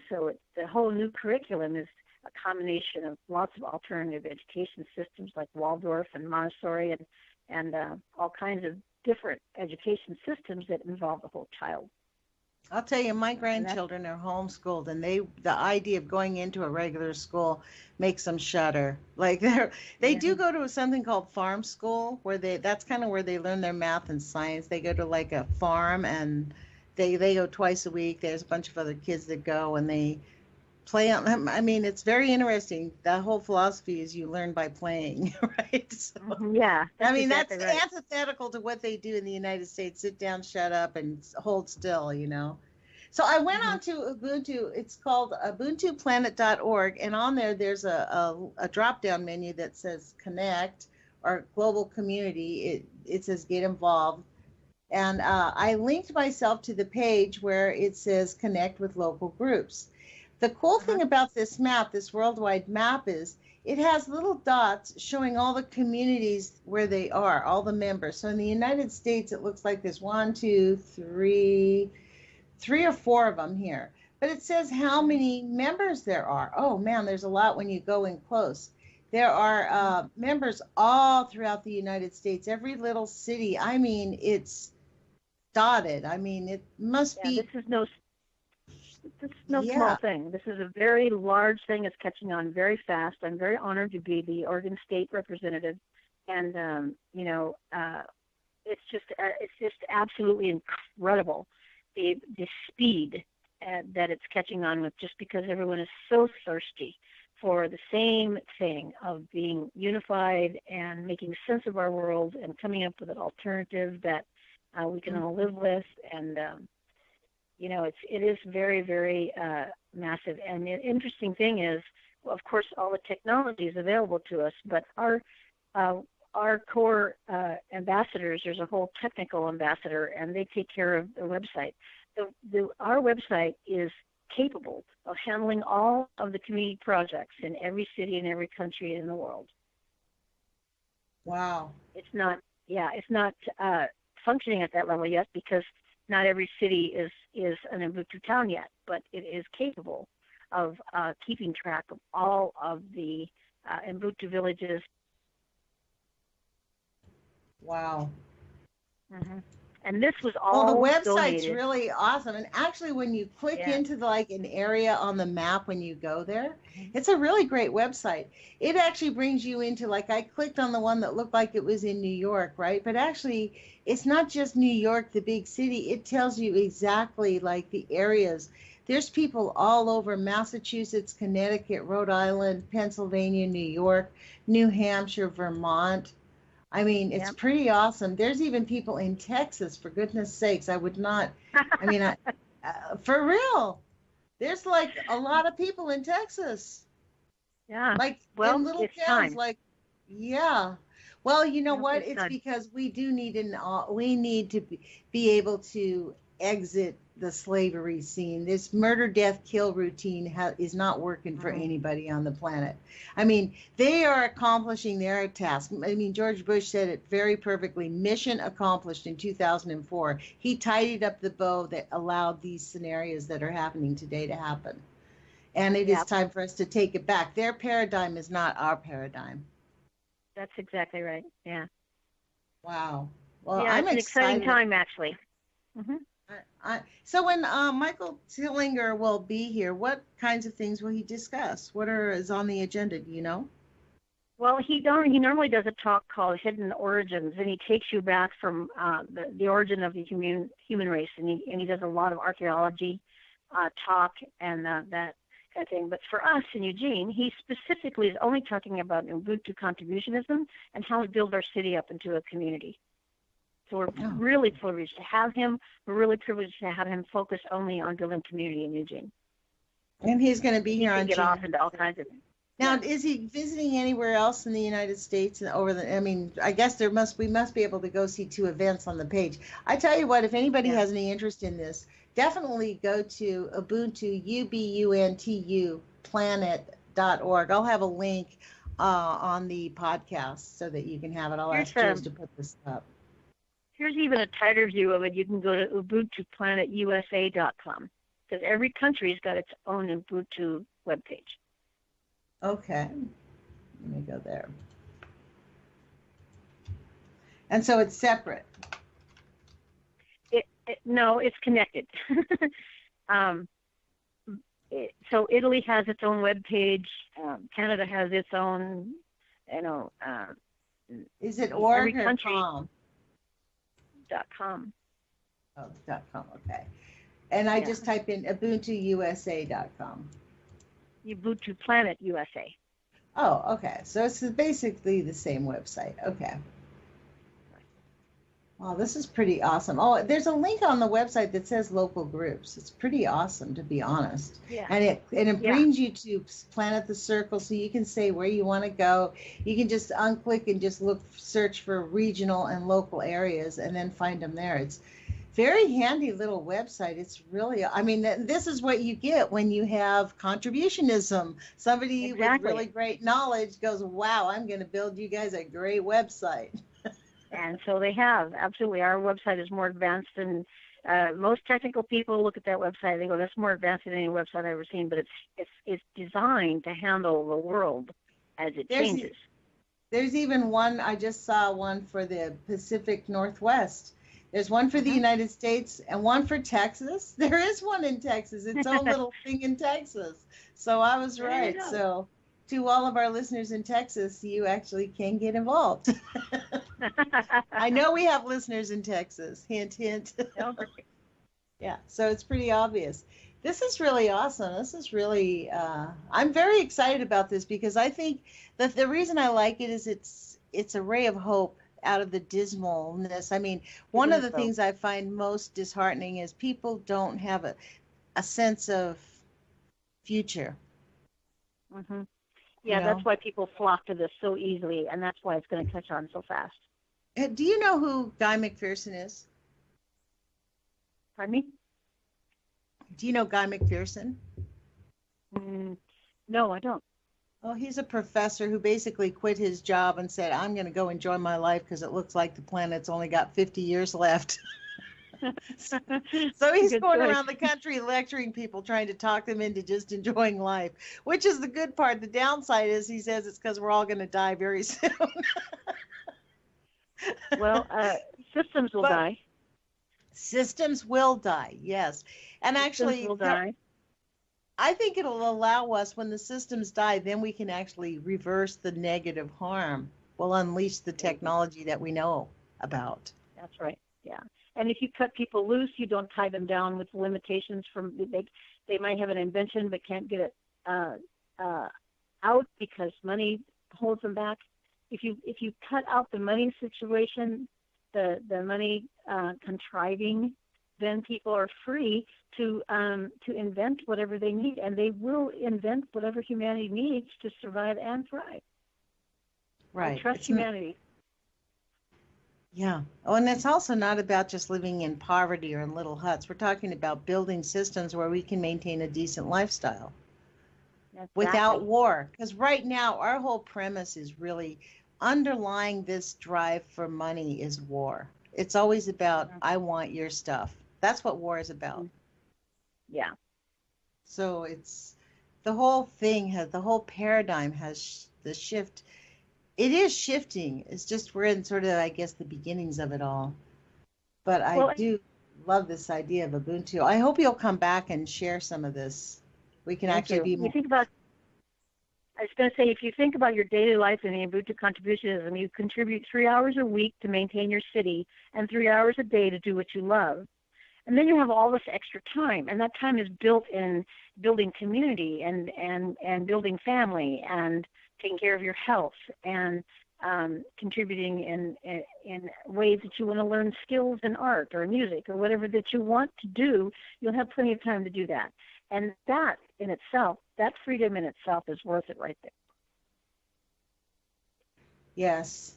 So the whole new curriculum is a combination of lots of alternative education systems like Waldorf and Montessori and all kinds of different education systems that involve the whole child. I'll tell you, my grandchildren are homeschooled, and the idea of going into a regular school makes them shudder. Like they do go to something called farm school, where that's kind of where they learn their math and science. They go to like a farm, and they go twice a week. There's a bunch of other kids that go, and they play on them. I mean, it's very interesting. The whole philosophy is you learn by playing, right? So, yeah. I mean, exactly that's right. antithetical to what they do in the United States. Sit down, shut up, and hold still, So I went on to Ubuntu. It's called ubuntuplanet.org, and on there's a drop-down menu that says Connect or Global Community. It says Get Involved. And I linked myself to the page where it says Connect with Local Groups. The cool thing about this map, this worldwide map, is it has little dots showing all the communities where they are, all the members. So in the United States, it looks like there's 1, 2, 3 or 4 of them here. But it says how many members there are. Oh, man, there's a lot when you go in close. There are members all throughout the United States, every little city. I mean, it's dotted. I mean, it must be. This is no small thing. This is a very large thing. It's catching on very fast. I'm very honored to be the Oregon State representative, and it's just absolutely incredible the speed that it's catching on with, just because everyone is so thirsty for the same thing of being unified and making sense of our world and coming up with an alternative that we can all live with. And it is very, very massive. And the interesting thing is, well, of course, all the technology is available to us, but our core ambassadors, there's a whole technical ambassador, and they take care of the website. Our website is capable of handling all of the community projects in every city and every country in the world. Wow. It's not functioning at that level yet, because not every city is an Ubuntu town yet, but it is capable of keeping track of all of the Ubuntu villages. Wow. Mm-hmm. And this was all the website's donated. Really awesome. And actually, when you click into an area on the map when you go there, it's a really great website. It actually brings you into, I clicked on the one that looked like it was in New York, right? But actually, it's not just New York, the big city. It tells you exactly the areas. There's people all over Massachusetts, Connecticut, Rhode Island, Pennsylvania, New York, New Hampshire, Vermont. I mean, it's pretty awesome. There's even people in Texas, for goodness sakes. I would not, for real. There's a lot of people in Texas. Yeah. In little towns, time. Well, you know what? It's because we do need we need to be able to exit the slavery scene. This murder, death, kill routine is not working for anybody on the planet. I mean, they are accomplishing their task. I mean, George Bush said it very perfectly. Mission accomplished in 2004. He tidied up the bow that allowed these scenarios that are happening today to happen. And it is time for us to take it back. Their paradigm is not our paradigm. That's exactly right. Yeah. Wow. Well, I'm excited. An exciting time, actually. Mm-hmm. So when Michael Tillinger will be here, what kinds of things will he discuss? What is on the agenda? Do you know? Well, he normally does a talk called Hidden Origins, and he takes you back from the origin of the human race, and he does a lot of archaeology talk and that kind of thing. But for us in Eugene, he specifically is only talking about Ubuntu Contributionism and how to build our city up into a community. So we're really privileged to have him. We're really privileged to have him focus only on building community in Eugene. And he's going to be here on get off into all kinds of. Now, is he visiting anywhere else in the United States? I guess we must be able to go see 2 events on the page. I tell you what, if anybody has any interest in this, definitely go to Ubuntu, Ubuntu planet.org. I'll have a link on the podcast so that you can have it. I'll ask Jules to put this up. Here's even a tighter view of it. You can go to UbuntuPlanetUSA.com, because every country's got its own Ubuntu webpage. Okay. Let me go there. And so it's separate. No, it's connected. So Italy has its own webpage. Canada has its own, is it org or .com? .com. Oh, .com, okay. And I just type in UbuntuUSA.com. Ubuntu Planet USA. Oh, okay. So it's basically the same website. Okay. Oh, this is pretty awesome. Oh, there's a link on the website that says local groups. It's pretty awesome, to be honest. Yeah. And it Yeah. brings you to Planet the Circle, so you can say where you want to go. You can just unclick and just search for regional and local areas, and then find them there. It's very handy little website. It's really, I mean, this is what you get when you have contributionism. Somebody with really great knowledge goes, wow, I'm going to build you guys a great website. And so they have, absolutely. Our website is more advanced than most technical people look at that website. They go, that's more advanced than any website I've ever seen. But it's designed to handle the world as it changes. There's even one, I just saw one for the Pacific Northwest. There's one for the United States and one for Texas. There is one in Texas. Its own little thing in Texas. So I was right. So to all of our listeners in Texas, you actually can get involved. I know we have listeners in Texas. Hint, hint. Yeah, so it's pretty obvious. This is really awesome. This is really, I'm very excited about this, because I think that the reason I like it is it's a ray of hope out of the dismalness. I mean, one of the things I find most disheartening is people don't have a sense of future. Mm-hmm. Yeah, that's why people flock to this so easily, and that's why it's going to catch on so fast. Do you know who Guy McPherson is? Pardon me? Do you know Guy McPherson? No, I don't. Well, he's a professor who basically quit his job and said, I'm going to go enjoy my life because it looks like the planet's only got 50 years left. So he's going around the country lecturing people, trying to talk them into just enjoying life, which is the good part. The downside is he says it's because we're all going to die very soon. Well, systems will die. Systems will die, yes. And actually, I think it'll allow us, when the systems die, then we can actually reverse the negative harm. We'll unleash the technology that we know about. That's right, yeah. And if you cut people loose, you don't tie them down with limitations. They might have an invention but can't get it out because money holds them back. If you cut out the money situation, the money contriving, then people are free to invent whatever they need, and they will invent whatever humanity needs to survive and thrive. Right. And trust humanity. Yeah. Oh, and it's also not about just living in poverty or in little huts. We're talking about building systems where we can maintain a decent lifestyle without war. Because right now, our whole premise is really underlying this drive for money is war. It's always about, I want your stuff. That's what war is about. Yeah. So it's the whole thing the whole paradigm has the shift. It is shifting. It's just we're in sort of, I guess, the beginnings of it all. But I do love this idea of Ubuntu. I hope you'll come back and share some of this. We can actually be more. I was going to say, if you think about your daily life in the Ubuntu Contributionism, you contribute 3 hours a week to maintain your city and 3 hours a day to do what you love. And then you have all this extra time, and that time is built in building community and building family and taking care of your health and contributing in ways that you want to learn skills in art or music or whatever that you want to do. You'll have plenty of time to do that. And that in itself, that freedom in itself is worth it right there. Yes.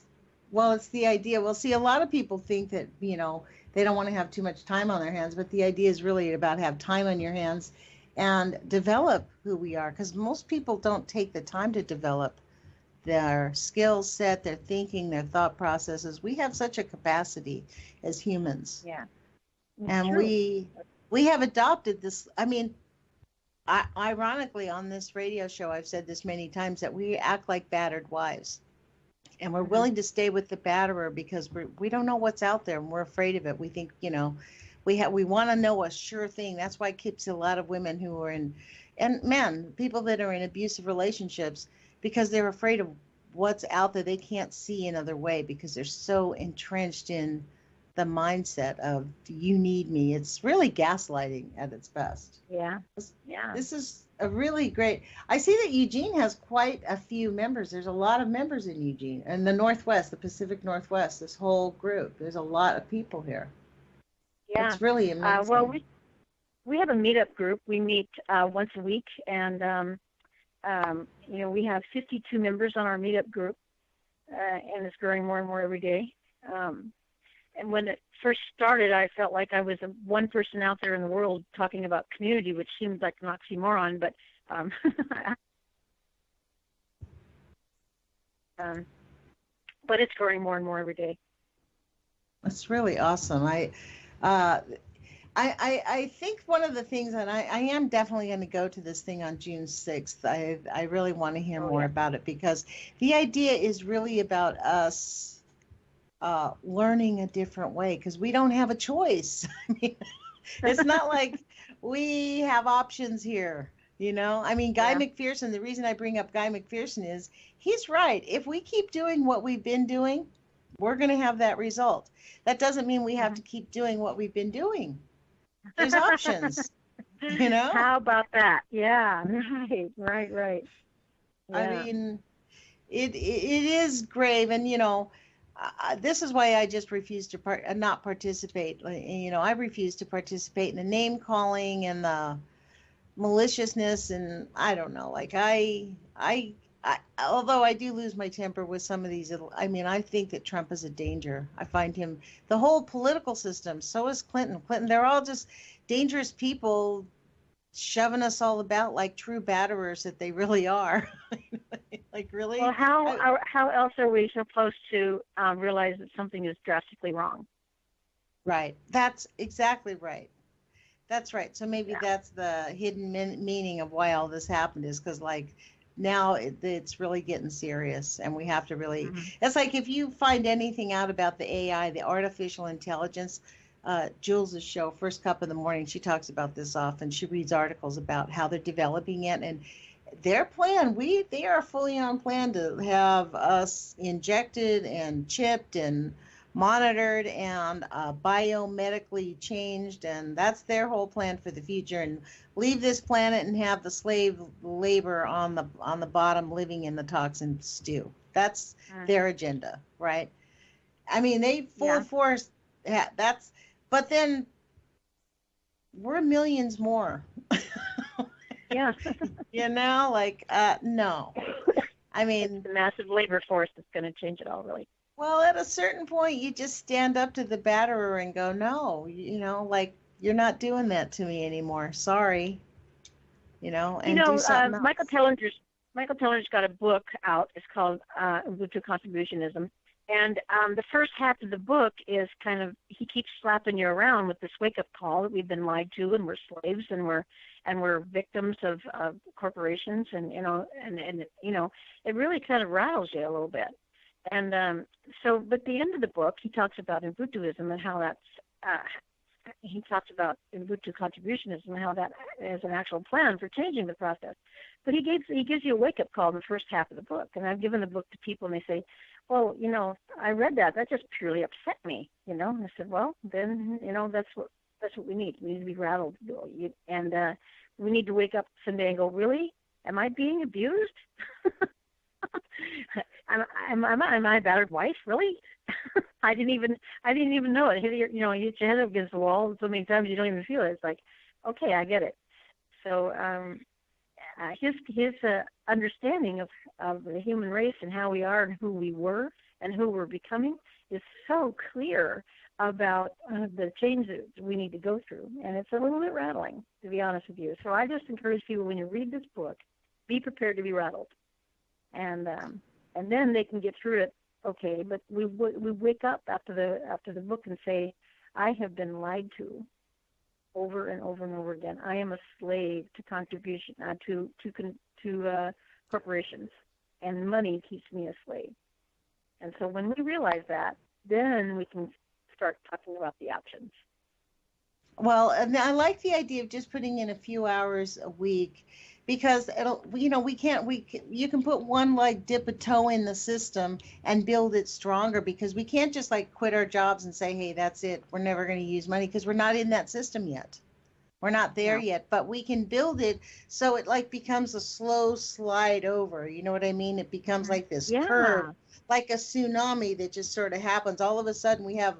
Well, it's the idea. Well, see, a lot of people think that, they don't want to have too much time on their hands, but the idea is really about have time on your hands and develop who we are, because most people don't take the time to develop their skill set, their thinking, their thought processes. We have such a capacity as humans. Yeah. And we have adopted this. I mean, ironically, on this radio show, I've said this many times, that we act like battered wives. And we're willing to stay with the batterer because we don't know what's out there and we're afraid of it. We think, we want to know a sure thing. That's why it keeps a lot of women who are and men, people that are in abusive relationships, because they're afraid of what's out there. They can't see another way because they're so entrenched in the mindset of you need me. It's really gaslighting at its best. Yeah. Yeah. This is a really great. I see that Eugene has quite a few members. There's a lot of members in Eugene and the Northwest, the Pacific Northwest, this whole group. There's a lot of people here. Yeah. It's really amazing. Well, we have a meetup group. We meet once a week, and we have 52 members on our meetup group, and it's growing more and more every day. And when it first started, I felt like I was one person out there in the world talking about community, which seemed like an oxymoron, but but it's growing more and more every day. That's really awesome. I think one of the things, and I am definitely going to go to this thing on June 6th. I really want to hear more about it, because the idea is really about us learning a different way, because we don't have a choice. I mean, it's not like we have options here, you know? I mean, Guy McPherson, the reason I bring up Guy McPherson is he's right. If we keep doing what we've been doing, we're going to have that result. That doesn't mean we have to keep doing what we've been doing. There's options, you know? How about that? Yeah, right. Yeah. I mean, it is grave, and you know, this is why I just refuse to not participate. You know, I refuse to participate in the name calling and the maliciousness, and I don't know. Like I although I do lose my temper with some of these. I mean, I think that Trump is a danger. I find him, the whole political system. So is Clinton. They're all just dangerous people, shoving us all about like true batterers that they really are. Like, really? Well, how else are we supposed to realize that something is drastically wrong? Right. That's exactly right. That's right. So maybe that's the hidden meaning of why all this happened, is because, like, now it's really getting serious, and we have to really, it's like if you find anything out about the AI, the artificial intelligence, Jules's show, First Cup in the Morning, she talks about this often. She reads articles about how they're developing it, and their plan, they are fully on plan to have us injected and chipped and monitored and biomedically changed, and that's their whole plan for the future, and leave this planet and have the slave labor on the bottom living in the toxin stew. That's their agenda, right? I mean, they full force, that's, but then we're millions more. Yeah. You know, like, no. I mean, it's the massive labor force that's going to change it all, really. Well, at a certain point, you just stand up to the batterer and go, no, you know, like, you're not doing that to me anymore. Sorry. You know, and do something else. Michael Teller's got a book out. It's called Ubuntu Contributionism. And the first half of the book is kind of, he keeps slapping you around with this wake-up call that we've been lied to, and we're slaves, and we're victims of corporations, and it really kind of rattles you a little bit. And but at the end of the book, he talks about Ubuntuism and how that's, he talks about Ubuntu Contributionism and how that is an actual plan for changing the process. But he gives you a wake-up call in the first half of the book. And I've given the book to people, and they say, well, you know, I read that. That just purely upset me, you know. And I said, well, then, you know, that's what we need. We need to be rattled. And we need to wake up someday and go, really? Am I being abused? Am I a battered wife? Really? I didn't even know it. You know, you hit your head up against the wall so many times you don't even feel it. It's like, okay, I get it. So his understanding of the human race and how we are and who we were and who we're becoming is so clear about the change that we need to go through. And it's a little bit rattling, to be honest with you. So I just encourage people, when you read this book, be prepared to be rattled. And then they can get through it, okay. But we wake up after the book and say, I have been lied to over and over and over again. I am a slave to contribution to corporations, and money keeps me a slave. And so when we realize that, then we can start talking about the options. Well, and I like the idea of just putting in a few hours a week because you can put one like dip a toe in the system and build it stronger, because we can't just like quit our jobs and say, hey, that's it, we're never going to use money, because we're not in that system yet. We're not there yet, but we can build it so it like becomes a slow slide over. You know what I mean? It becomes like this curve, like a tsunami that just sort of happens. All of a sudden we have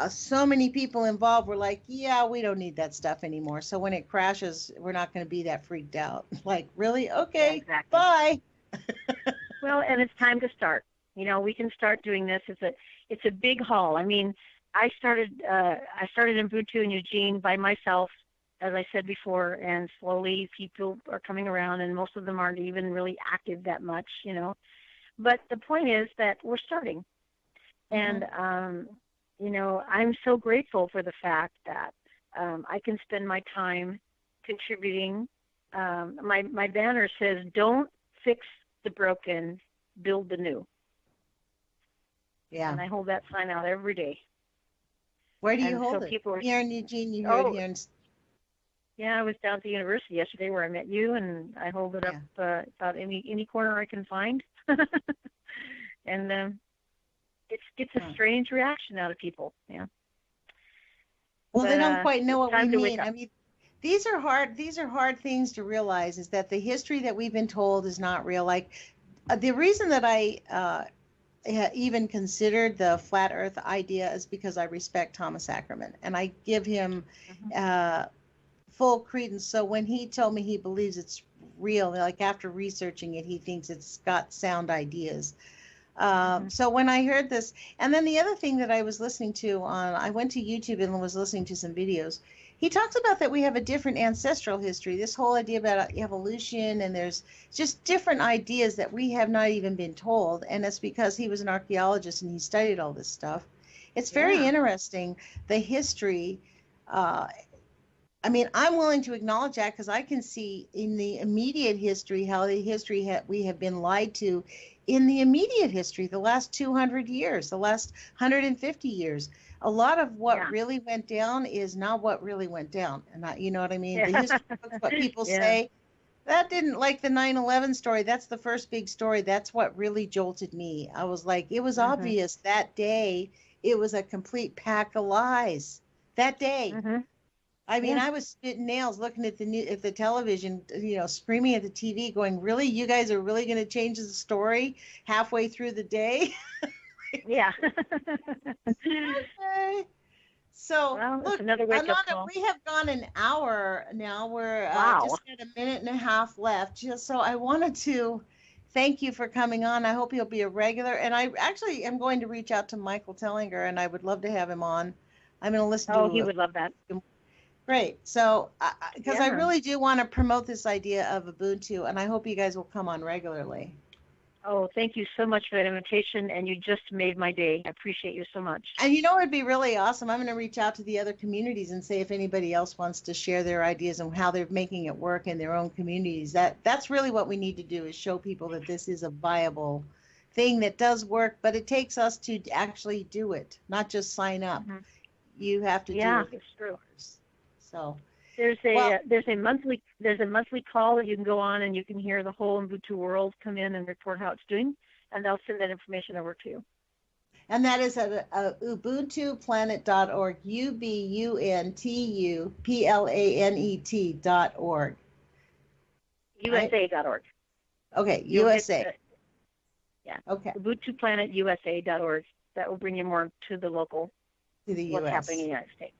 so many people involved. We're like, yeah, we don't need that stuff anymore. So when it crashes, we're not going to be that freaked out. Like, really? Okay, exactly. Bye. Well, and it's time to start. We can start doing this. It's a big haul. I mean, I started Ubuntu in Eugene by myself, as I said before, and slowly people are coming around, and most of them aren't even really active that much, But the point is that we're starting. And, I'm so grateful for the fact that I can spend my time contributing. My banner says, don't fix the broken, build the new. Yeah. And I hold that sign out every day. Where do you hold it? Here in Eugene, you hear it here in... Yeah, I was down at the university yesterday where I met you, and I hold it up about any corner I can find. And it gets a strange reaction out of people. Yeah. Well, they don't quite know what we mean. I mean, these are hard things to realize, is that the history that we've been told is not real. Like the reason that I even considered the flat earth idea is because I respect Thomas Ackerman, and I give him full credence. So when he told me he believes it's real, like after researching it, he thinks it's got sound ideas. So when I heard this, and then the other thing that I was listening to I went to YouTube and was listening to some videos. He talks about that we have a different ancestral history, this whole idea about evolution, and there's just different ideas that we have not even been told. And it's because he was an archaeologist and he studied all this stuff. It's very interesting, the history. I mean, I'm willing to acknowledge that because I can see in the immediate history how the history we have been lied to in the immediate history, the last 200 years, the last 150 years. A lot of what really went down is not what really went down. And you know what I mean? The history books, what people say, that didn't, like the 9/11 story, that's the first big story. That's what really jolted me. I was like, it was obvious that day it was a complete pack of lies. That day. I mean, I was spitting nails looking at the television, screaming at the TV, going, really? You guys are really going to change the story halfway through the day? Yeah. Okay. So, look, Ananda, we have gone an hour now. We're just got a minute and a half left. Just so I wanted to thank you for coming on. I hope you'll be a regular. And I actually am going to reach out to Michael Tellinger, and I would love to have him on. I'm going to listen to he would love that. Great. So, because I really do want to promote this idea of Ubuntu, and I hope you guys will come on regularly. Oh, thank you so much for that invitation, and you just made my day. I appreciate you so much. And it would be really awesome. I'm going to reach out to the other communities and say if anybody else wants to share their ideas on how they're making it work in their own communities. That's really what we need to do, is show people that this is a viable thing that does work, but it takes us to actually do it, not just sign up. You have to do it. Yeah, it's true. So there's a monthly call that you can go on, and you can hear the whole Ubuntu world come in and report how it's doing, and they'll send that information over to you. And that is at ubuntuplanet.org, ubuntuplanet.org. USA.org. Okay, USA. Okay. ubuntuplanetusa.org. That will bring you more to the local, to the what's US. happening in the United States.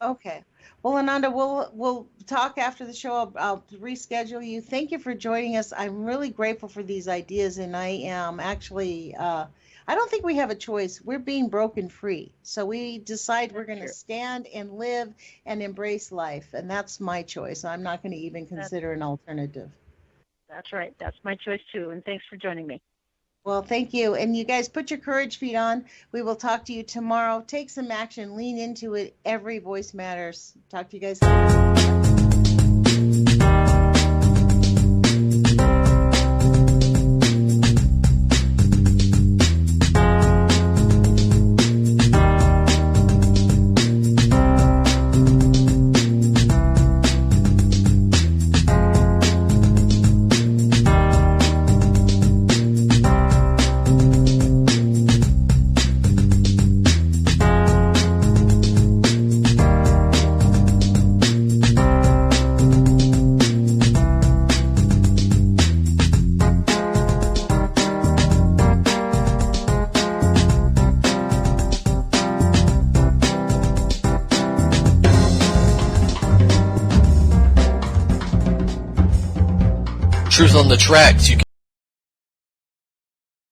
Okay. Well, Ananda, we'll talk after the show. I'll reschedule you. Thank you for joining us. I'm really grateful for these ideas, and I am actually, I don't think we have a choice. We're being broken free. So we decide we're going to stand and live and embrace life, and that's my choice. I'm not going to even consider an alternative. That's right. That's my choice, too, and thanks for joining me. Well, thank you. And you guys put your courage feet on. We will talk to you tomorrow. Take some action. Lean into it. Every voice matters. Talk to you guys later. truth on the tracks. You